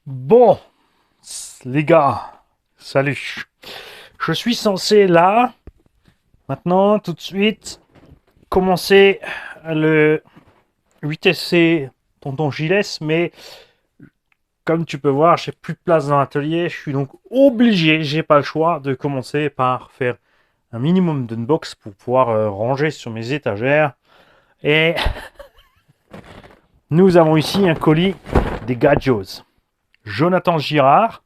Bon, les gars, salut. Je suis censé là, maintenant, tout de suite, commencer le 8SC Tonton Gilles, mais comme tu peux voir, j'ai plus de place dans l'atelier. Je suis donc obligé, j'ai pas le choix, de commencer par faire un minimum d'unbox pour pouvoir ranger sur mes étagères. Et nous avons ici un colis des Gadgets. Jonathan Girard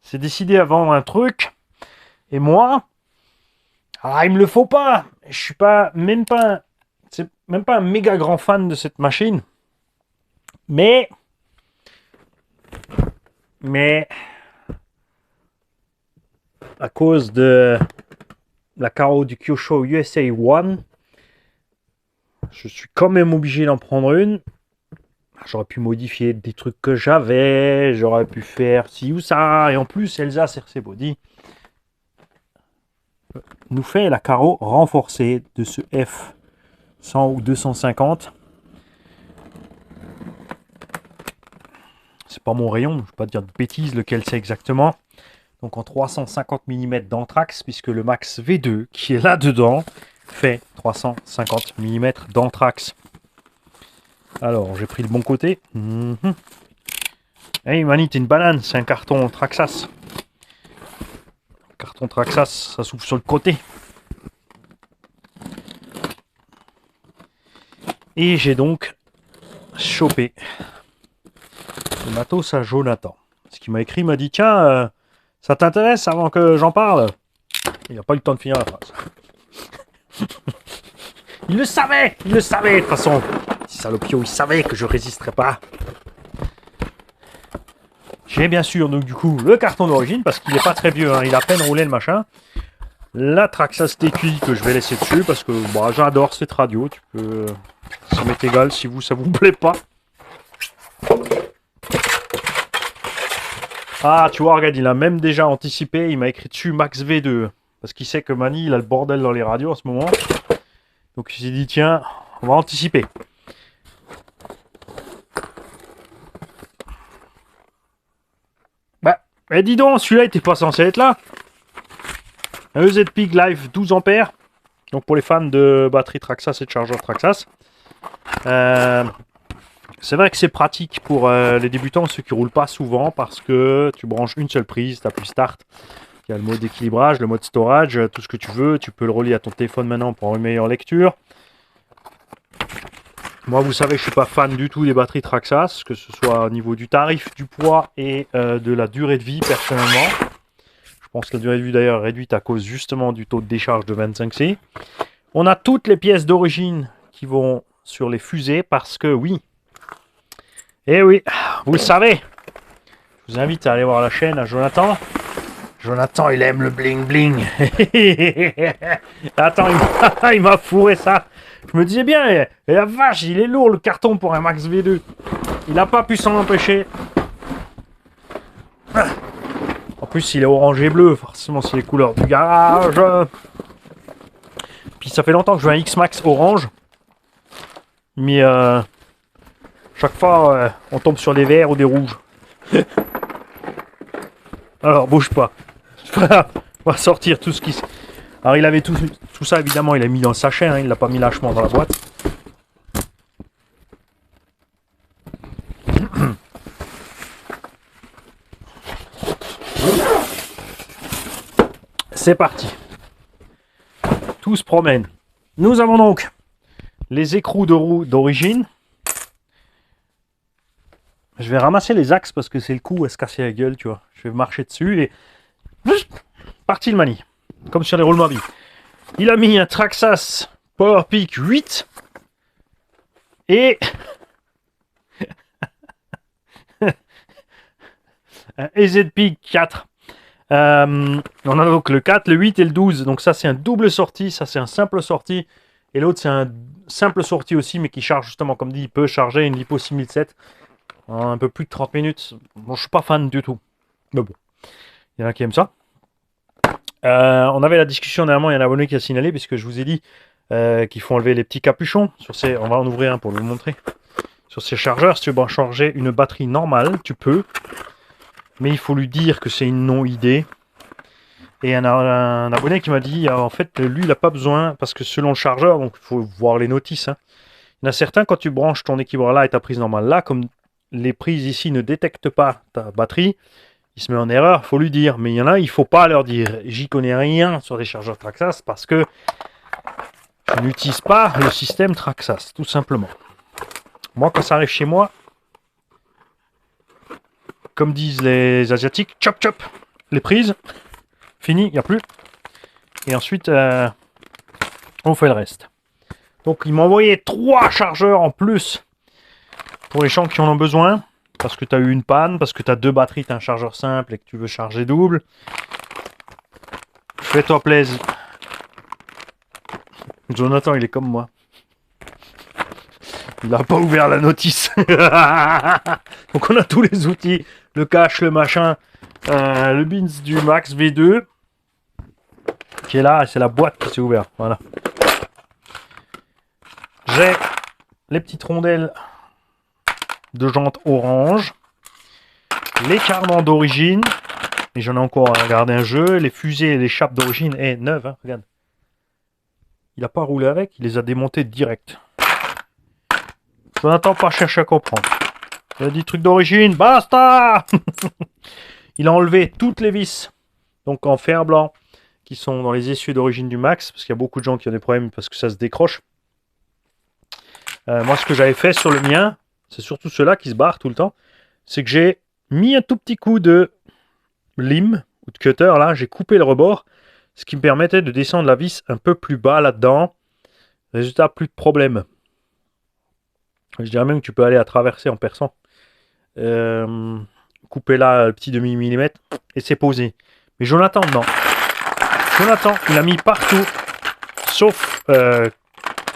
s'est décidé à vendre un truc. Et moi, il me le faut pas. Je suis pas, c'est même pas un méga grand fan de cette machine. Mais, à cause de la carreau du Kyosho USA One, je suis quand même obligé d'en prendre une. J'aurais pu modifier des trucs que j'avais, j'aurais pu faire ci ou ça, et en plus Elsa CRC Body nous fait la carreau renforcée de ce F100 ou 250. C'est pas mon rayon, je ne vais pas dire de bêtises lequel c'est exactement. Donc en 350 mm d'anthrax, puisque le Max V2 qui est là-dedans fait 350 mm d'anthrax. Alors, j'ai pris le bon côté. Hey Mani, t'es une banane, c'est un carton Traxas. Carton Traxas, ça s'ouvre sur le côté. Et j'ai donc chopé le matos à Jonathan. Ce qu'il m'a écrit, il m'a dit, tiens, ça t'intéresse avant que j'en parle? Il n'a pas eu le temps de finir la phrase. Il le savait de toute façon. Salopio, il savait que je résisterais pas. J'ai bien sûr, donc du coup, le carton d'origine, parce qu'il n'est pas très vieux, hein, il a à peine roulé le machin. La Traxas TQI que je vais laisser dessus, parce que bah, j'adore cette radio. Tu peux... Ça m'est égal si vous, ça vous plaît pas. Ah, tu vois, regarde, il a même déjà anticipé, il m'a écrit dessus Max V2. Parce qu'il sait que Mani, il a le bordel dans les radios en ce moment. Donc il s'est dit, tiens, on va anticiper. Bah, dis donc, celui-là était pas censé être là. Un EZ-Pig Live 12 ampères. Donc pour les fans de batterie Traxas et de chargeur Traxas. C'est vrai que c'est pratique pour les débutants, ceux qui roulent pas souvent, parce que tu branches une seule prise, tu appuies Start. Il y a le mode équilibrage, le mode storage, tout ce que tu veux. Tu peux le relier à ton téléphone maintenant pour avoir une meilleure lecture. Moi, vous savez, je suis pas fan du tout des batteries Traxas, que ce soit au niveau du tarif, du poids et de la durée de vie, personnellement. Je pense que la durée de vie, d'ailleurs, est réduite à cause justement du taux de décharge de 25C. On a toutes les pièces d'origine qui vont sur les fusées, parce que oui, et oui, vous le savez, je vous invite à aller voir la chaîne à Jonathan. Jonathan, il aime le bling bling. Attends, il m'a fourré ça. Je me disais bien, et la vache, il est lourd le carton pour un Max V2. Il n'a pas pu s'en empêcher. En plus, il est orange et bleu, forcément, c'est les couleurs du garage. Puis ça fait longtemps que je veux un X-Max orange. Mais chaque fois, on tombe sur des verts ou des rouges. Alors, bouge pas. On va sortir tout ce qui... Alors, il avait tout ça, évidemment, il a mis dans le sachet, hein, il l'a pas mis lâchement dans la boîte. C'est parti. Tout se promène. Nous avons donc les écrous de roue d'origine. Je vais ramasser les axes parce que c'est le coup à se casser la gueule, tu vois. Je vais marcher dessus et... Parti le Mani. Comme sur les roulements à billes. Il a mis un Traxas PowerPeak 8 et un EZ-Pig 4. On a donc le 4, le 8 et le 12. Donc ça c'est un double sortie, ça c'est un simple sortie. Et l'autre c'est un simple sortie aussi, mais qui charge justement, comme dit, il peut charger une Lipo 6007 en un peu plus de 30 minutes. Bon, je suis pas fan du tout. Mais bon, il y en a qui aiment ça. On avait la discussion dernièrement, il y a un abonné qui a signalé, puisque je vous ai dit qu'il faut enlever les petits capuchons. On va en ouvrir un pour vous montrer. Sur ces chargeurs, si tu veux changer une batterie normale, tu peux. Mais il faut lui dire que c'est une non-idée. Et un abonné qui m'a dit, en fait, lui, il n'a pas besoin, parce que selon le chargeur, donc il faut voir les notices. Hein. Il y en a certains, quand tu branches ton équilibre là et ta prise normale là, comme les prises ici ne détectent pas ta batterie, il se met en erreur, il faut lui dire. Mais il y en a, il ne faut pas leur dire. J'y connais rien sur les chargeurs Traxxas parce que je n'utilise pas le système Traxxas, tout simplement. Moi, quand ça arrive chez moi, comme disent les Asiatiques, chop chop, les prises, fini, il n'y a plus. Et ensuite, on fait le reste. Donc, il m'a envoyé 3 chargeurs en plus pour les gens qui en ont besoin. Parce que tu as eu une panne, parce que tu as 2 batteries, tu as un chargeur simple et que tu veux charger double. Fais-toi plaisir. Jonathan, il est comme moi. Il n'a pas ouvert la notice. Donc on a tous les outils. Le cache, le machin. Le bins du Max V2. Qui est là, et c'est la boîte qui s'est ouverte. Voilà. J'ai les petites rondelles de jantes orange. Les cardans d'origine. Et j'en ai encore à regarder un jeu. Les fusées et les chapes d'origine. Et neuves, hein, regarde. Il n'a pas roulé avec, il les a démontés direct. Je n'attends pas chercher à comprendre. Il a dit truc d'origine, basta. Il a enlevé toutes les vis, donc en fer blanc, qui sont dans les essieux d'origine du Max, parce qu'il y a beaucoup de gens qui ont des problèmes parce que ça se décroche. Moi, ce que j'avais fait sur le mien, c'est surtout ceux-là qui se barrent tout le temps, c'est que j'ai mis un tout petit coup de lime, ou de cutter, là, j'ai coupé le rebord, ce qui me permettait de descendre la vis un peu plus bas là-dedans. Résultat, plus de problème. Je dirais même que tu peux aller à traverser en perçant. Couper là le petit demi-millimètre et c'est posé. Mais Jonathan, non. Jonathan, il a mis partout, sauf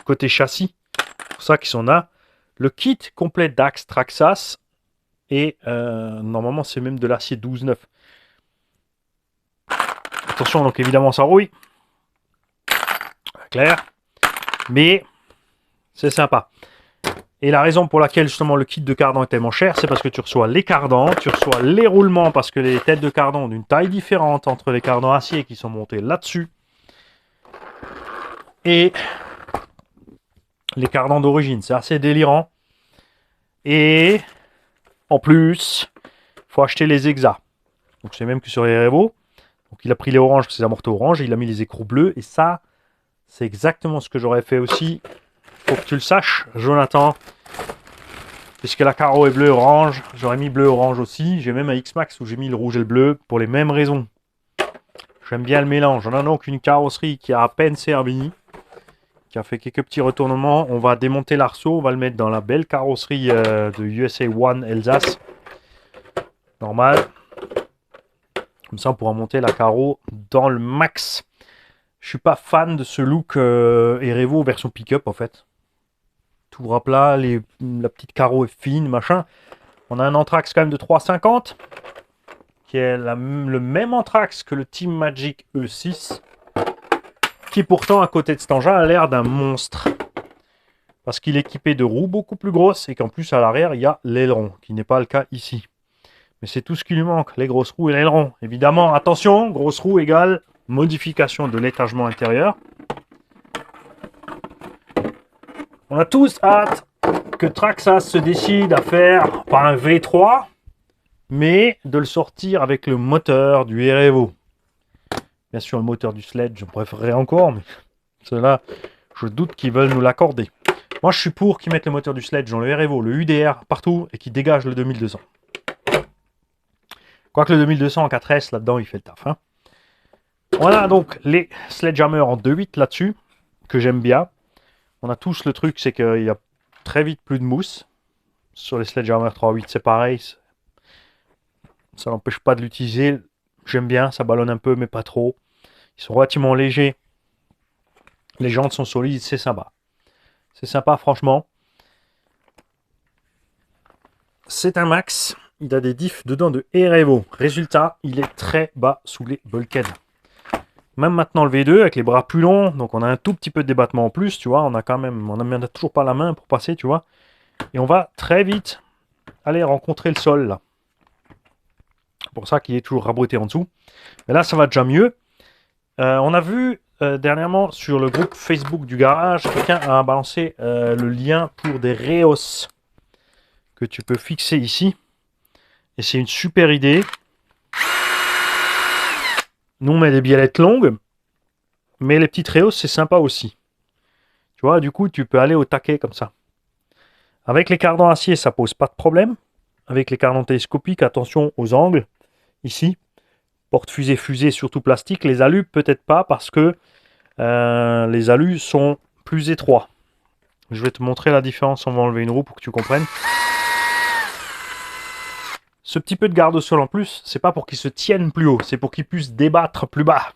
côté châssis. C'est pour ça qu'ils sont là. Le kit complet d'Axe Traxxas et normalement c'est même de l'acier 12,9. Attention, donc évidemment ça rouille. Clair. Mais c'est sympa. Et la raison pour laquelle justement le kit de cardan est tellement cher, c'est parce que tu reçois les cardans, tu reçois les roulements parce que les têtes de cardan ont d'une taille différente entre les cardans acier qui sont montés là-dessus et les cardans d'origine. C'est assez délirant. Et en plus, il faut acheter les hexas. Donc c'est même que sur les Revo. Donc il a pris les oranges, parce que c'est amorti orange, et il a mis les écrous bleus. Et ça, c'est exactement ce que j'aurais fait aussi. Faut que tu le saches, Jonathan. Puisque la carreau est bleu orange, j'aurais mis bleu orange aussi. J'ai même un X-Max où j'ai mis le rouge et le bleu pour les mêmes raisons. J'aime bien le mélange. On a donc une carrosserie qui a à peine servi, qui a fait quelques petits retournements. On va démonter l'arceau, on va le mettre dans la belle carrosserie de USA One Alsace. Normal. Comme ça, on pourra monter la carreau dans le max. Je suis pas fan de ce look Erevo version pick-up en fait. Tout à plat, la petite carreau est fine, machin. On a un anthrax quand même de 3,50 qui est le même anthrax que le Team Magic E6 qui pourtant à côté de cet engin a l'air d'un monstre parce qu'il est équipé de roues beaucoup plus grosses et qu'en plus à l'arrière il y a l'aileron qui n'est pas le cas ici. Mais c'est tout ce qui lui manque, les grosses roues et l'aileron. Évidemment, attention, grosses roues égale modification de l'étagement intérieur. On a tous hâte que Traxxas se décide à faire, pas un V3, mais de le sortir avec le moteur du Erevo. Bien sûr, le moteur du Sledge, je préférerais encore, mais cela, je doute qu'ils veulent nous l'accorder. Moi, je suis pour qu'ils mettent le moteur du Sledge dans le Erevo, le UDR, partout, et qu'ils dégagent le 2200. Quoique le 2200 en 4S, là-dedans, il fait le taf. Hein. On a donc les Sledgehammer en 2.8 là-dessus, que j'aime bien. On a tous le truc, c'est qu'il y a très vite plus de mousse. Sur les Sledgehammer 3.8, c'est pareil. Ça n'empêche pas de l'utiliser. J'aime bien, ça ballonne un peu, mais pas trop. Ils sont relativement légers. Les jantes sont solides, c'est sympa. C'est sympa, franchement. C'est un max. Il a des diffs dedans de Erevo. Résultat, il est très bas sous les bulkheads. Même maintenant le V2 avec les bras plus longs, donc on a un tout petit peu de débattement en plus, tu vois. On a quand même, on n'a toujours pas la main pour passer, tu vois. Et on va très vite aller rencontrer le sol là. C'est pour ça qu'il est toujours rabrouté en dessous. Mais là, ça va déjà mieux. On a vu dernièrement sur le groupe Facebook du garage, quelqu'un a balancé le lien pour des Reos que tu peux fixer ici. Et c'est une super idée. Nous, on met des biellettes longues, mais les petites Reos, c'est sympa aussi. Tu vois, du coup, tu peux aller au taquet comme ça. Avec les cardans acier, ça pose pas de problème. Avec les cardans télescopiques, attention aux angles. Ici, porte-fusée, fusée, surtout plastique. Les alus, peut-être pas, parce que les alus sont plus étroits. Je vais te montrer la différence. On va enlever une roue pour que tu comprennes. Ce petit peu de garde-sol en plus, c'est pas pour qu'il se tienne plus haut, c'est pour qu'il puisse débattre plus bas.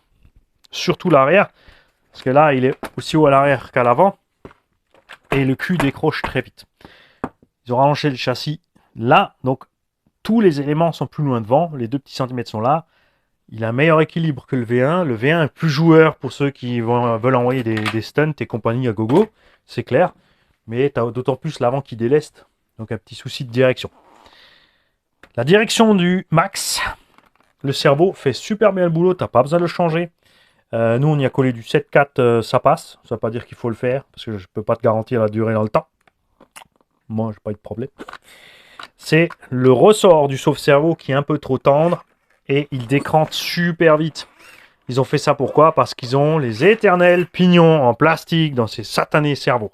Surtout l'arrière, parce que là, il est aussi haut à l'arrière qu'à l'avant. Et le cul décroche très vite. Ils ont rangé le châssis là, donc tous les éléments sont plus loin devant. Les 2 petits centimètres sont là. Il a un meilleur équilibre que le V1. Le V1 est plus joueur pour ceux qui veulent envoyer des stunts et compagnie à gogo, c'est clair. Mais tu as d'autant plus l'avant qui déleste, donc un petit souci de direction. La direction du Max, le cerveau fait super bien le boulot, t'as pas besoin de le changer. Nous, on y a collé du 7.4, ça passe. Ça veut pas dire qu'il faut le faire, parce que je peux pas te garantir la durée dans le temps. Moi, j'ai pas eu de problème. C'est le ressort du sauve-cerveau qui est un peu trop tendre, et il décrante super vite. Ils ont fait ça pourquoi? Parce qu'ils ont les éternels pignons en plastique dans ces satanés cerveaux.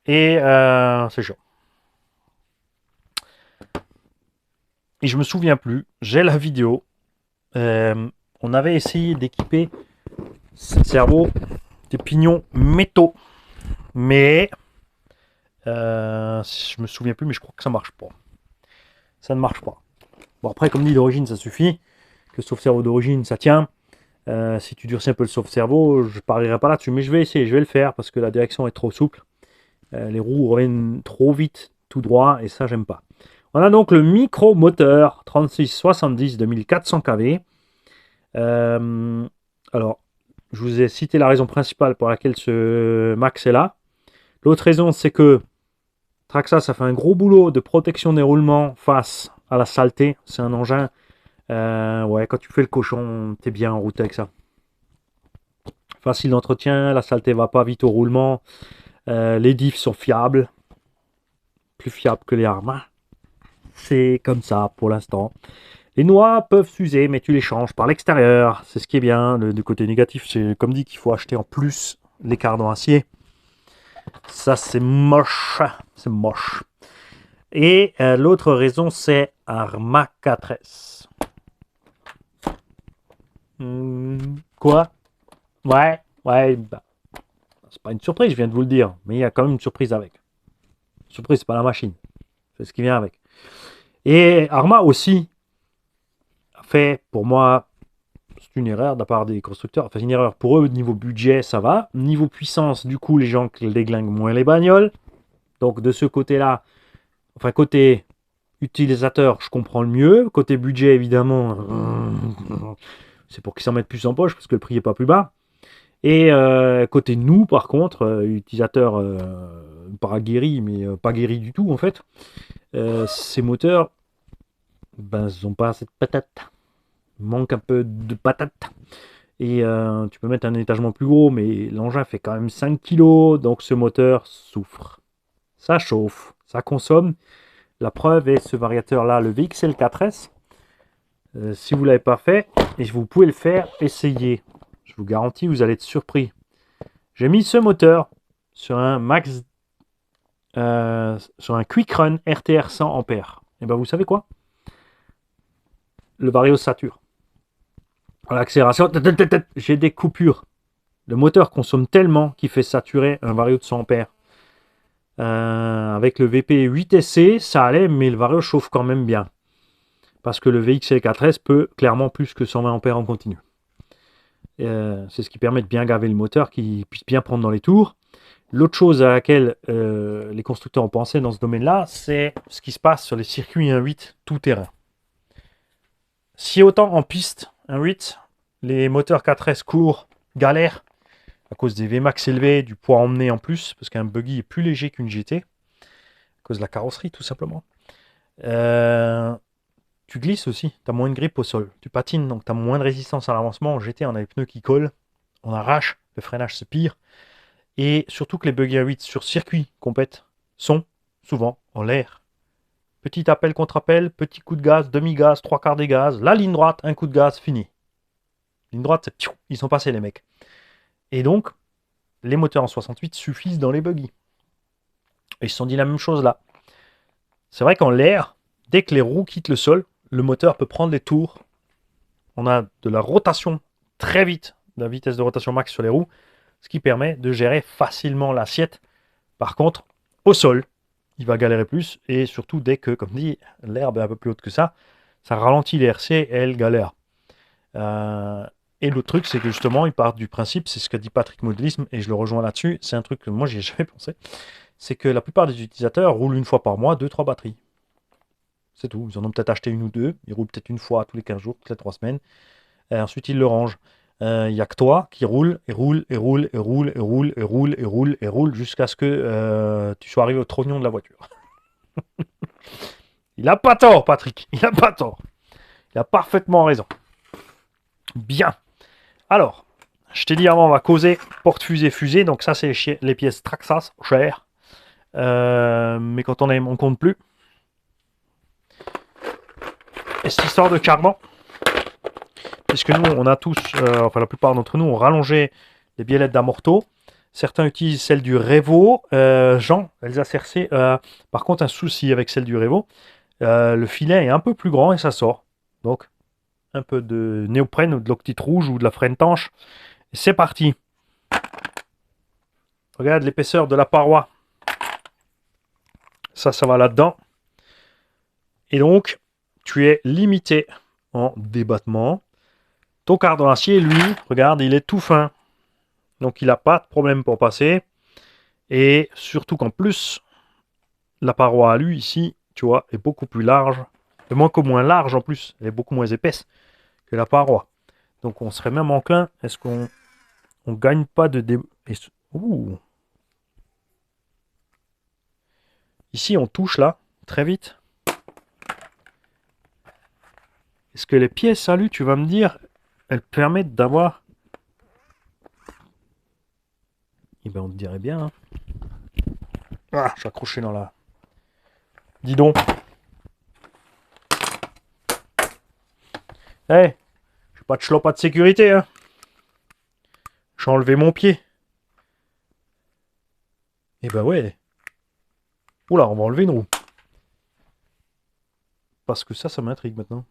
Et c'est chaud. Et je me souviens plus, j'ai la vidéo. On avait essayé d'équiper ce cerveau des pignons métaux. Mais je me souviens plus, mais je crois que ça marche pas. Ça ne marche pas. Bon, après, comme dit, d'origine, ça suffit. Que sauve-cerveau d'origine, ça tient. Si tu durcis un peu le sauve-cerveau, je parlerai pas là-dessus. Mais je vais essayer, je vais le faire parce que la direction est trop souple. Les roues reviennent trop vite, tout droit, et ça, j'aime pas. On a donc le micro-moteur 3670 de 1400 kV. Alors, je vous ai cité la raison principale pour laquelle ce Max est là. L'autre raison, c'est que Traxa, ça fait un gros boulot de protection des roulements face à la saleté. C'est un engin, ouais, quand tu fais le cochon, t'es bien en route avec ça. Facile d'entretien, la saleté va pas vite au roulement. Les diffs sont fiables. Plus fiables que les Arma. C'est comme ça pour l'instant. Les noix peuvent s'user, mais tu les changes par l'extérieur. C'est ce qui est bien. Du côté négatif, c'est comme dit qu'il faut acheter en plus les cardans acier. Ça, c'est moche. C'est moche. Et l'autre raison, c'est Arma 4S. Quoi? Ouais. Bah, c'est pas une surprise, je viens de vous le dire. Mais il y a quand même une surprise avec. Surprise, c'est pas la machine. C'est ce qui vient avec. Et Arma aussi a fait, pour moi, c'est une erreur de la part des constructeurs. Enfin, une erreur pour eux, niveau budget, ça va. Niveau puissance, du coup, les gens déglinguent moins les bagnoles. Donc, de ce côté-là, enfin, côté utilisateur, je comprends le mieux. Côté budget, évidemment, c'est pour qu'ils s'en mettent plus en poche, parce que le prix n'est pas plus bas. Et côté nous, par contre, utilisateurs pas guéris, mais pas guéris du tout, en fait, ces moteurs, ben, ils n'ont pas assez de patate. Il manque un peu de patate. Et tu peux mettre un étagement plus gros, mais l'engin fait quand même 5 kg, donc ce moteur souffre. Ça chauffe, ça consomme. La preuve est ce variateur-là, le VXL4S. Si vous ne l'avez pas fait, et vous pouvez le faire, essayez. Je vous garantis, vous allez être surpris. J'ai mis ce moteur sur un Max, sur un Quick Run RTR 100 ampères. Et ben vous savez quoi? Le vario sature. À l'accélération, j'ai des coupures. Le moteur consomme tellement qu'il fait saturer un vario de 100 ampères. Avec le VP 8SC, ça allait, mais le vario chauffe quand même bien. Parce que le VXL4S peut clairement plus que 120 ampères en continu. C'est ce qui permet de bien gaver le moteur, qu'il puisse bien prendre dans les tours. L'autre chose à laquelle les constructeurs ont pensé dans ce domaine-là, c'est ce qui se passe sur les circuits 1.8 tout-terrain. Si autant en piste 1.8, les moteurs 4S courts galèrent, à cause des Vmax élevés, du poids emmené en plus, parce qu'un buggy est plus léger qu'une GT, à cause de la carrosserie tout simplement. Tu glisses aussi, tu as moins de grip au sol. Tu patines, donc tu as moins de résistance à l'avancement. En GT, on a les pneus qui collent, on arrache, le freinage c'est pire. Et surtout que les buggy à 8 sur circuit compète sont souvent en l'air. Petit appel contre appel, petit coup de gaz, demi-gaz, trois quarts des gaz. La ligne droite, un coup de gaz, fini. Ligne droite, c'est piou, ils sont passés les mecs. Et donc, les moteurs en 68 suffisent dans les buggy. Et ils se sont dit la même chose là. C'est vrai qu'en l'air, dès que les roues quittent le sol, le moteur peut prendre des tours. On a de la rotation très vite, de la vitesse de rotation max sur les roues, ce qui permet de gérer facilement l'assiette. Par contre, au sol, il va galérer plus, et surtout dès que, comme dit, l'herbe est un peu plus haute que ça ralentit les RC et elle galère. Et l'autre truc, c'est que justement, ils partent du principe, c'est ce que dit Patrick Modélisme, et je le rejoins là-dessus, c'est un truc que moi, j'y ai jamais pensé, c'est que la plupart des utilisateurs roulent une fois par mois 2-3 batteries. C'est tout. Ils en ont peut-être acheté une ou deux, ils roulent peut-être une fois tous les 15 jours, toutes les 3 semaines, et ensuite ils le rangent. Il n'y a que toi qui roule et roule et roule et roule et roule et roule et roule et roule jusqu'à ce que tu sois arrivé au trognon de la voiture. Il n'a pas tort, Patrick. Il n'a pas tort. Il a parfaitement raison. Bien. Alors, je t'ai dit avant, on va causer porte-fusée-fusée. Donc ça, c'est les pièces Traxxas, chères. Mais quand on aime, on compte plus. Et cette histoire de carban, puisque nous, on a tous, enfin la plupart d'entre nous, ont rallongé les biellettes d'amorto. Certains utilisent celle du Revo. Jean, Elsa Cercé, par contre, un souci avec celle du Revo. Le filet est un peu plus grand et ça sort. Donc, un peu de néoprène ou de l'octite rouge ou de la frêne tanche. Et c'est parti. Regarde l'épaisseur de la paroi. Ça va là-dedans. Et donc, tu es limité en débattement. Ton cardan acier, lui, regarde, il est tout fin. Donc, il n'a pas de problème pour passer. Et surtout qu'en plus, la paroi à lui, ici, tu vois, est beaucoup plus large. Et moins large en plus. Elle est beaucoup moins épaisse que la paroi. Donc, on serait même enclin. Est-ce qu'on gagne pas de Ouh. Ici, on touche là, très vite. Est-ce que les pièces à lui, tu vas me dire, elles permettent d'avoir... Eh bien, on te dirait bien. Hein. Ah, je suis accroché dans la... Dis donc. Eh, hey, je suis pas de chlopat de sécurité, hein. J'ai enlevé mon pied. Eh ben ouais. Oula, on va enlever une roue. Parce que ça m'intrigue maintenant.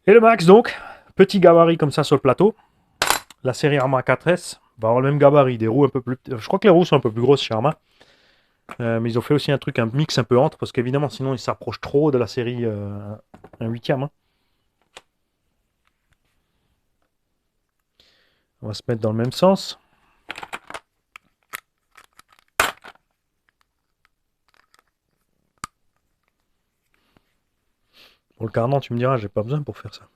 Et le max donc, petit gabarit comme ça sur le plateau. La série Arma 4S va avoir le même gabarit, des roues un peu plus... Je crois que les roues sont un peu plus grosses chez Arma. Mais ils ont fait aussi un mix un peu entre, parce qu'évidemment sinon ils s'approchent trop de la série 1/8. Hein. On va se mettre dans le même sens. Pour le cardan, tu me diras, j'ai pas besoin pour faire ça.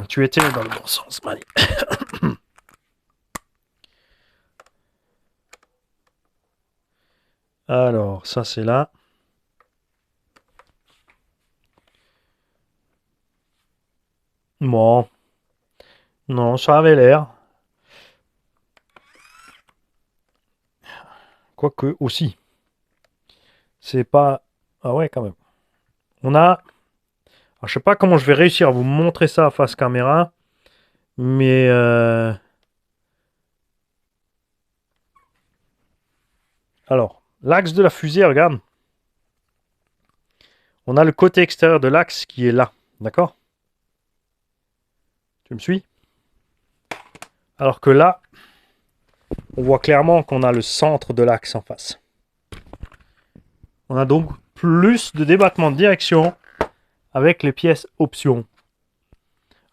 Tu étais dans le bon sens, Mali. Alors, ça c'est là. Bon. Non, ça avait l'air. Quoique, aussi. C'est pas... Ah ouais, quand même. On a... Alors, je sais pas comment je vais réussir à vous montrer ça à face caméra. Mais... Alors, l'axe de la fusée, regarde. On a le côté extérieur de l'axe qui est là. D'accord? Tu me suis? Alors que là, on voit clairement qu'on a le centre de l'axe en face. On a donc plus de débattement de direction avec les pièces options.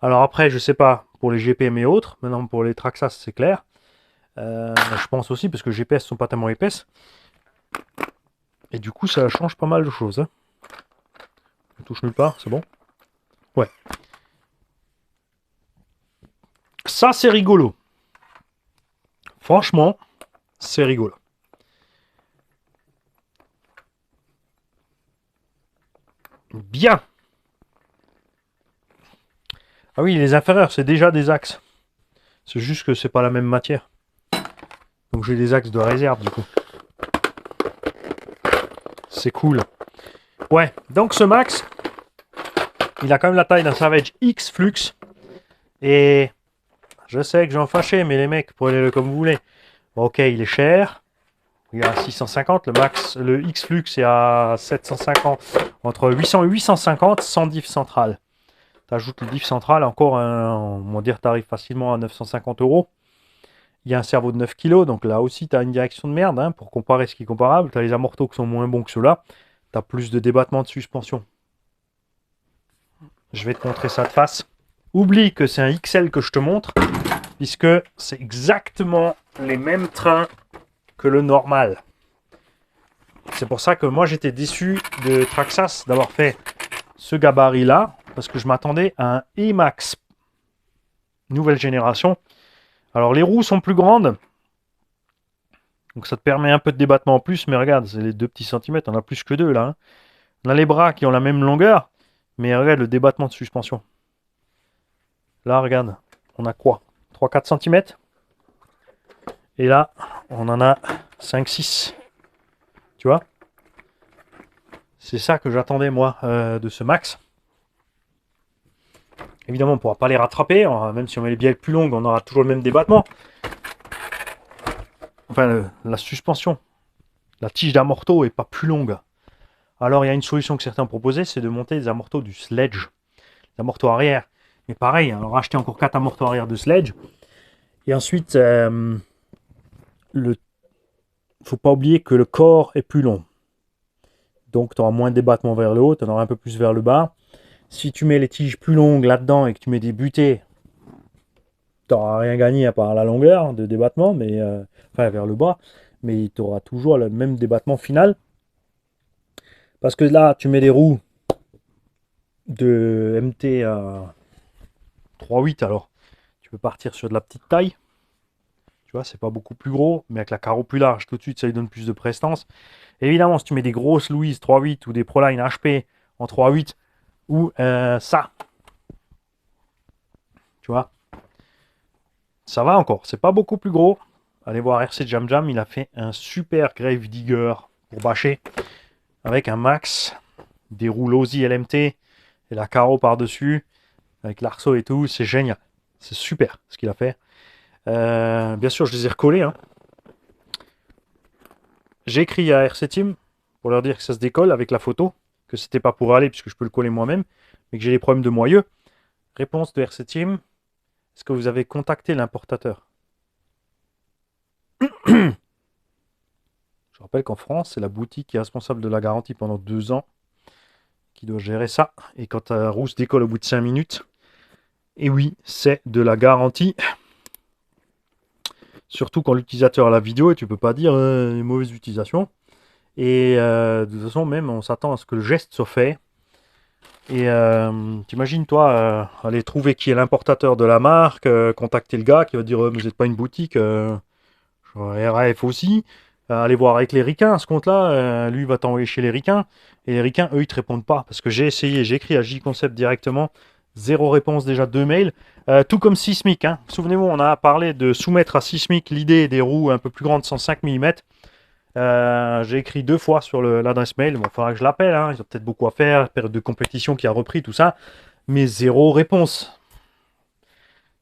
Alors après, je sais pas pour les GPM et autres. Maintenant, pour les Traxxas, c'est clair. Je pense aussi, parce que les GPS sont pas tellement épaisses. Et du coup, ça change pas mal de choses. Hein. On touche nulle part, c'est bon? Ouais. Ça, c'est rigolo. Franchement, c'est rigolo. Bien. Ah oui, les inférieurs, c'est déjà des axes. C'est juste que c'est pas la même matière. Donc j'ai des axes de réserve du coup. C'est cool. Ouais, donc ce max, il a quand même la taille d'un Savage X Flux. Et je sais que j'en fâchais, mais les mecs, prenez-le comme vous voulez. Bon, ok, il est cher. Il est à 650. Le max, le X Flux est à 750. Entre 800 et 850 sans diff central. T'ajoutes le diff central, encore un, on va dire, t'arrives facilement à 950 euros. Il y a un cerveau de 9 kg, donc là aussi, tu as une direction de merde, hein, pour comparer ce qui est comparable. Tu as les amortos qui sont moins bons que ceux-là. Tu as plus de débattement de suspension. Je vais te montrer ça de face. Oublie que c'est un XL que je te montre, puisque c'est exactement les mêmes trains que le normal. C'est pour ça que moi, j'étais déçu de Traxxas d'avoir fait ce gabarit-là, parce que je m'attendais à un E-Max nouvelle génération. Alors, les roues sont plus grandes, donc ça te permet un peu de débattement en plus, mais regarde, c'est les 2 petits centimètres, on a plus que 2 là. Hein. On a les bras qui ont la même longueur, mais regarde le débattement de suspension. Là, regarde, on a quoi? 3-4 centimètres. Et là, on en a 5-6. Tu vois? C'est ça que j'attendais moi de ce max. Évidemment, on ne pourra pas les rattraper, même si on met les bielles plus longues, on aura toujours le même débattement. Enfin, la suspension, la tige d'amorto est pas plus longue. Alors, il y a une solution que certains proposaient, c'est de monter des amortos du sledge, des amortos arrière. Mais pareil, on va acheter encore 4 amortos arrière de sledge. Et ensuite, faut pas oublier que le corps est plus long. Donc, tu auras moins de débattement vers le haut, tu en auras un peu plus vers le bas. Si tu mets les tiges plus longues là-dedans et que tu mets des butées, tu n'auras rien gagné à part la longueur de débattement, mais enfin vers le bas, mais tu auras toujours le même débattement final. Parce que là, tu mets des roues de MT à 3.8, alors tu peux partir sur de la petite taille. Tu vois, c'est pas beaucoup plus gros, mais avec la carreau plus large, tout de suite, ça lui donne plus de prestance. Et évidemment, si tu mets des grosses Louise 3.8 ou des Proline HP en 3.8, ou ça, tu vois, ça va encore. C'est pas beaucoup plus gros. Allez voir RC Jam Jam, il a fait un super Grave Digger pour bâcher avec un max, des roues Losi LMT et la carreau par-dessus, avec l'arceau et tout. C'est génial. C'est super ce qu'il a fait. Bien sûr, je les ai recollés. Hein. J'ai écrit à RC Team pour leur dire que ça se décolle avec la photo, que c'était pas pour aller puisque je peux le coller moi-même, mais que j'ai des problèmes de moyeu. Réponse de RC Team. Est-ce que vous avez contacté l'importateur? Je rappelle qu'en France, c'est la boutique qui est responsable de la garantie pendant 2 ans qui doit gérer ça. Et quand ta roue se décolle au bout de 5 minutes, et oui, c'est de la garantie. Surtout quand l'utilisateur a la vidéo et tu peux pas dire une mauvaise utilisation. Et de toute façon, même on s'attend à ce que le geste soit fait. Et t'imagines, toi, aller trouver qui est l'importateur de la marque, contacter le gars qui va dire vous n'êtes pas une boutique, RAF aussi. Aller voir avec les ricains à ce compte-là, lui va t'envoyer chez les ricains. Et les ricains, eux, ils te répondent pas. Parce que j'ai essayé, j'ai écrit à J-Concept directement. Zéro réponse, déjà 2 mails. Tout comme Sismic. Hein. Souvenez-vous, on a parlé de soumettre à Sismic l'idée des roues un peu plus grandes, 105 mm. J'ai écrit 2 fois sur l'adresse mail. Bon, il faudra que je l'appelle. Hein. Ils ont peut-être beaucoup à faire. Période de compétition qui a repris, tout ça. Mais zéro réponse.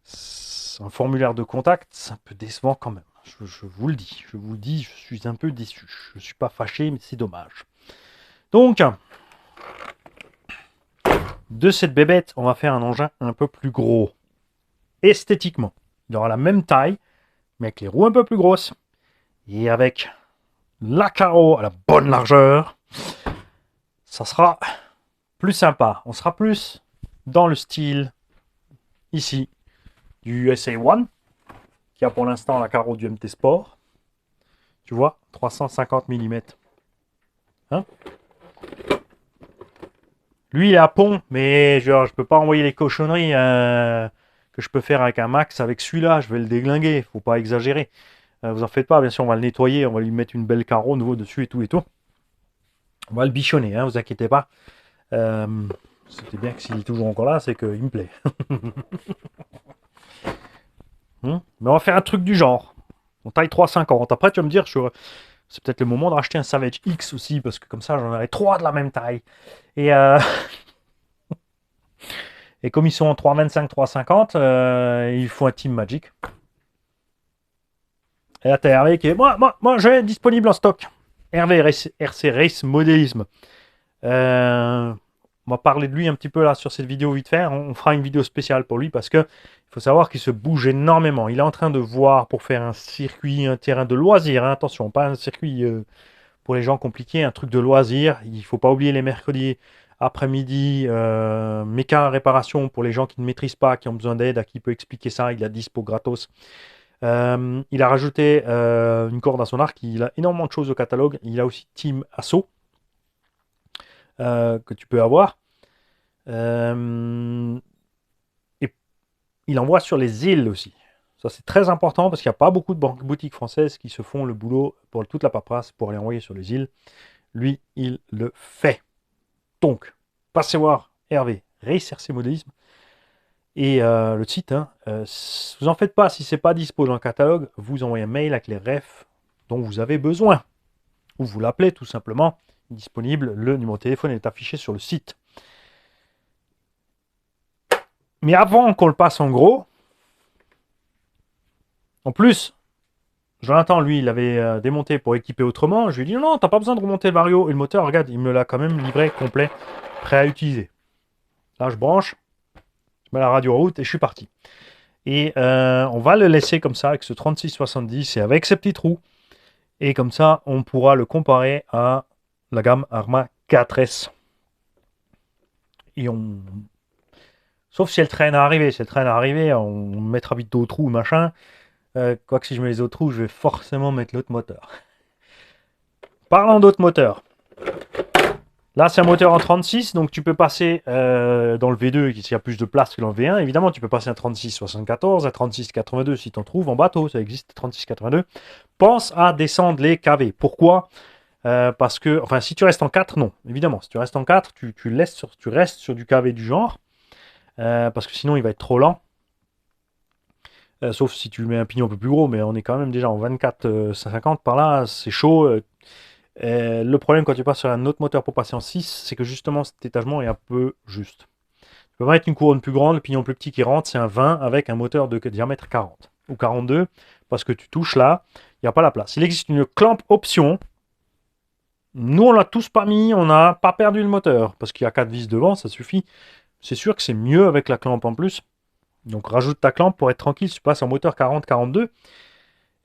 C'est un formulaire de contact, c'est un peu décevant quand même. Je vous le dis. Je vous le dis, je suis un peu déçu. Je ne suis pas fâché, mais c'est dommage. Donc, de cette bébête, on va faire un engin un peu plus gros. Esthétiquement. Il aura la même taille, mais avec les roues un peu plus grosses. Et avec la carreau à la bonne largeur, ça sera plus sympa. On sera plus dans le style, ici, du SA1, qui a pour l'instant la carreau du MT Sport. Tu vois, 350 mm. Hein, lui, il est à Pont, mais genre, je peux pas envoyer les cochonneries que je peux faire avec un max avec celui-là. Je vais le déglinguer. Faut pas exagérer. Vous en faites pas. Bien sûr, on va le nettoyer. On va lui mettre une belle carreau nouveau dessus et tout et tout. On va le bichonner, hein, vous inquiétez pas. Euh, C'était bien que s'il est toujours encore là, c'est qu'il me plaît. Mais on va faire un truc du genre. On taille 3,50. Après, tu vas me dire, c'est peut-être le moment de racheter un Savage X aussi, parce que comme ça, j'en aurai 3 de la même taille. Et, et comme ils sont en 3,25, 3,50, il faut un Team Magic. Et là, t'as Hervé qui est. Moi, j'ai disponible en stock. Hervé RC Race Modélisme. On va parler de lui un petit peu là sur cette vidéo vite fait. On fera une vidéo spéciale pour lui parce que il faut savoir qu'il se bouge énormément. Il est en train de voir pour faire un circuit, un terrain de loisir. Hein, attention, pas un circuit pour les gens compliqués, un truc de loisir. Il faut pas oublier les mercredis après-midi, méca réparation pour les gens qui ne maîtrisent pas, qui ont besoin d'aide, à qui peut expliquer ça. Il a dispo gratos. Il a rajouté une corde à son arc. Il a énormément de choses au catalogue. Il a aussi Team Assaut que tu peux avoir. Et il envoie sur les îles aussi. Ça, c'est très important parce qu'il n'y a pas beaucoup de boutiques françaises qui se font le boulot pour toute la paperasse pour aller envoyer sur les îles. Lui, il le fait. Donc, passez voir Hervé, Race RC Modélisme. Et le site, hein, vous en faites pas si c'est pas dispo dans le catalogue, vous envoyez un mail avec les refs dont vous avez besoin. Ou vous l'appelez tout simplement. Disponible, le numéro de téléphone est affiché sur le site. Mais avant qu'on le passe en gros, en plus, Jonathan, lui, il avait démonté pour équiper autrement. Je lui ai dit non, t'as pas besoin de remonter le vario. Et le moteur, regarde, il me l'a quand même livré complet, prêt à utiliser. Là, je branche, je mets la radio en route et je suis parti. Et on va le laisser comme ça avec ce 3670 et avec ses petits trous. Et comme ça, on pourra le comparer à la gamme Arma 4S. Et on. Sauf si elle traîne à arriver. Si elle traîne à arriver, on mettra vite d'autres trous, machin. Quoique si je mets les autres trous, je vais forcément mettre l'autre moteur. Parlant d'autres moteurs. Là, c'est un moteur en 36, donc tu peux passer dans le V2, qui a plus de place que dans le V1. Évidemment, tu peux passer un 36-74, un 36-82 si tu en trouves en bateau, ça existe, 36-82. Pense à descendre les KV. Pourquoi parce que, enfin, si tu restes en 4, non. Évidemment, si tu restes en 4, tu restes sur du KV du genre, parce que sinon, il va être trop lent. Sauf si tu mets un pignon un peu plus gros, mais on est quand même déjà en 24-50 par là, c'est chaud. Le problème quand tu passes sur un autre moteur pour passer en 6, c'est que justement cet étagement est un peu juste. Tu peux mettre une couronne plus grande, le pignon plus petit qui rentre, c'est un 20 avec un moteur de diamètre 40 ou 42, parce que tu touches là, il n'y a pas la place. Il existe une clampe option. Nous, on l'a tous pas mis, on n'a pas perdu le moteur, parce qu'il y a 4 vis devant, ça suffit. C'est sûr que c'est mieux avec la clampe en plus. Donc rajoute ta clampe pour être tranquille si tu passes en moteur 40-42.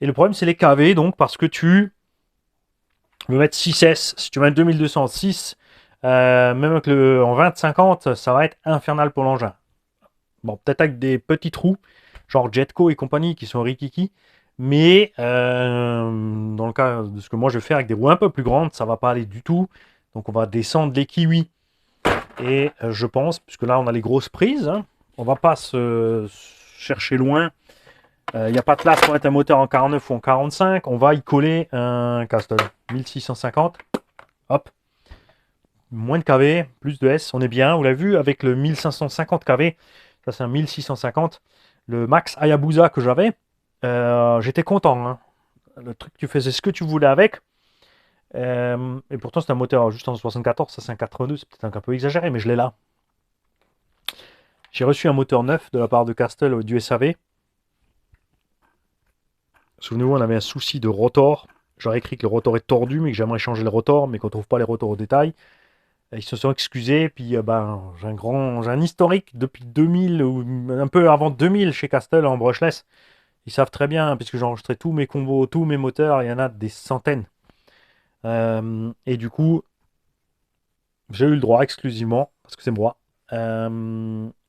Et le problème, c'est les KV, donc, parce que tu veux mettre 6S. Si tu mets un 2206, même avec en 20-50, ça va être infernal pour l'engin. Bon, peut-être avec des petits trous, genre Jetco et compagnie, qui sont rikiki. Mais dans le cas de ce que moi je vais faire avec des roues un peu plus grandes, ça va pas aller du tout. Donc on va descendre les kiwis. Et je pense, puisque là on a les grosses prises, hein, on va pas se chercher loin. Il n'y a pas de place pour mettre un moteur en 49 ou en 45. On va y coller un Castle 1650. Hop. Moins de kV, plus de S. On est bien. Vous l'avez vu avec le 1550 kV. Ça, c'est un 1650. Le Max Hayabusa que j'avais. J'étais content. Hein. Le truc, tu faisais ce que tu voulais avec. Et pourtant, c'est un moteur juste en 74. Ça, c'est un 82. C'est peut-être un peu exagéré, mais je l'ai là. J'ai reçu un moteur neuf de la part de Castle du SAV. Souvenez-vous, on avait un souci de rotor. J'aurais écrit que le rotor est tordu, mais que j'aimerais changer le rotor, mais qu'on ne trouve pas les rotors au détail. Ils se sont excusés, puis j'ai un historique depuis 2000, ou un peu avant 2000 chez Castle en brushless. Ils savent très bien, puisque j'ai enregistré tous mes combos, tous mes moteurs, il y en a des centaines. Et du coup, j'ai eu le droit exclusivement, parce que c'est moi,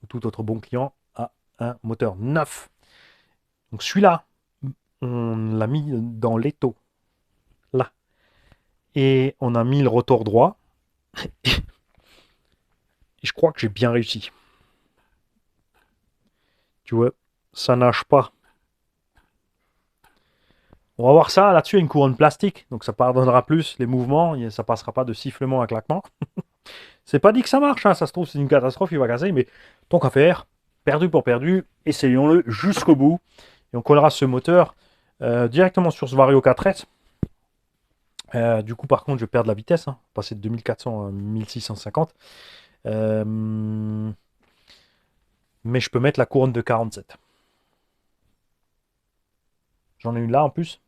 tout autre bon client, à un moteur neuf. Donc celui-là, on l'a mis dans l'étau. Là. Et on a mis le rotor droit. Et je crois que j'ai bien réussi. Tu vois, ça nage pas. On va voir ça. Là-dessus, il y a une couronne plastique. Donc ça pardonnera plus les mouvements. Et ça passera pas de sifflement à claquement. C'est pas dit que ça marche. Hein. Ça se trouve, c'est une catastrophe. Il va casser. Mais tant qu'à faire, perdu pour perdu, essayons-le jusqu'au bout. Et on collera ce moteur directement sur ce Vario 4S. Du coup, par contre, je vais perdre la vitesse. Hein. Passer de 2400 à 1650. Mais je peux mettre la couronne de 47. J'en ai une là en plus.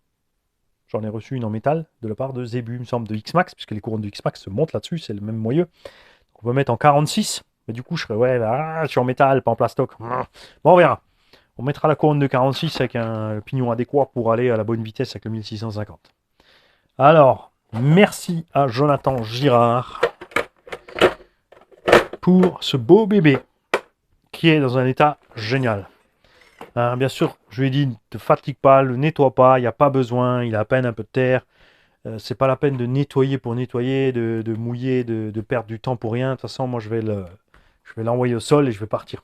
J'en ai reçu une en métal de la part de Zebu, il me semble, de X-Max, puisque les couronnes de X-Max se montent là-dessus, c'est le même moyeu. On peut mettre en 46, mais du coup, je serais, ouais, là, je suis en métal, pas en plastoc. Bon, on verra. On mettra la couronne de 46 avec un pignon adéquat pour aller à la bonne vitesse avec le 1650. Alors, merci à Jonathan Girard pour ce beau bébé qui est dans un état génial. Bien sûr, je lui ai dit, ne te fatigue pas, le nettoie pas, il n'y a pas besoin, il a à peine un peu de terre. C'est pas la peine de nettoyer pour nettoyer, de mouiller, de perdre du temps pour rien. De toute façon, moi, je vais l'envoyer au sol et je vais partir.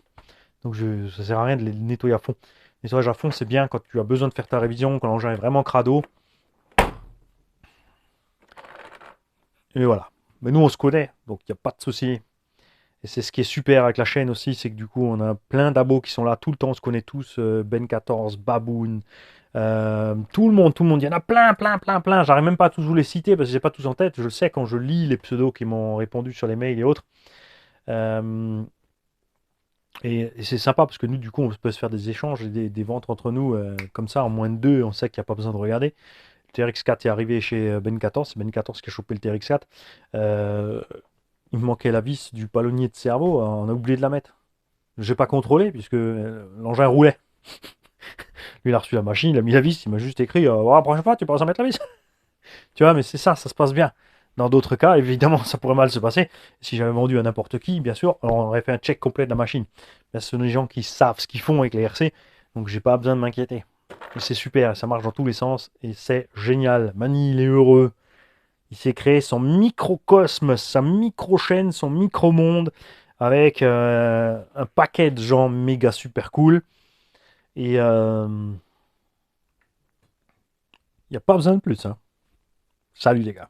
Donc, ça sert à rien de les nettoyer à fond. Le nettoyage à fond, c'est bien quand tu as besoin de faire ta révision, quand l'engin est vraiment crado. Et voilà. Mais nous, on se connaît, donc il n'y a pas de souci. Et c'est ce qui est super avec la chaîne aussi, c'est que du coup, on a plein d'abos qui sont là tout le temps, on se connaît tous, Ben 14, Baboon, tout le monde, il y en a plein, plein, plein, plein. J'arrive même pas à tous vous les citer parce que j'ai pas tous en tête. Je le sais quand je lis les pseudos qui m'ont répondu sur les mails et autres. Euh, et c'est sympa parce que nous, du coup, on peut se faire des échanges et des ventes entre nous comme ça en moins de deux. On sait qu'il n'y a pas besoin de regarder. Le TRX4 est arrivé chez Ben 14, c'est Ben 14 qui a chopé le TRX4. Il me manquait la vis du palonnier de cerveau, on a oublié de la mettre. Je n'ai pas contrôlé puisque l'engin roulait. Lui, il a reçu la machine, il a mis la vis, il m'a juste écrit oh, la prochaine fois, tu pourras en mettre la vis. Tu vois, mais c'est ça, ça se passe bien. Dans d'autres cas, évidemment, ça pourrait mal se passer. Si j'avais vendu à n'importe qui, bien sûr, alors on aurait fait un check complet de la machine. Mais ce sont des gens qui savent ce qu'ils font avec les RC, donc j'ai pas besoin de m'inquiéter. Et c'est super, ça marche dans tous les sens et c'est génial. Mani, il est heureux. Il s'est créé son microcosme, sa micro-chaîne, son micro-monde avec un paquet de gens méga super cool. Et il n'y a pas besoin de plus. Hein. Salut les gars.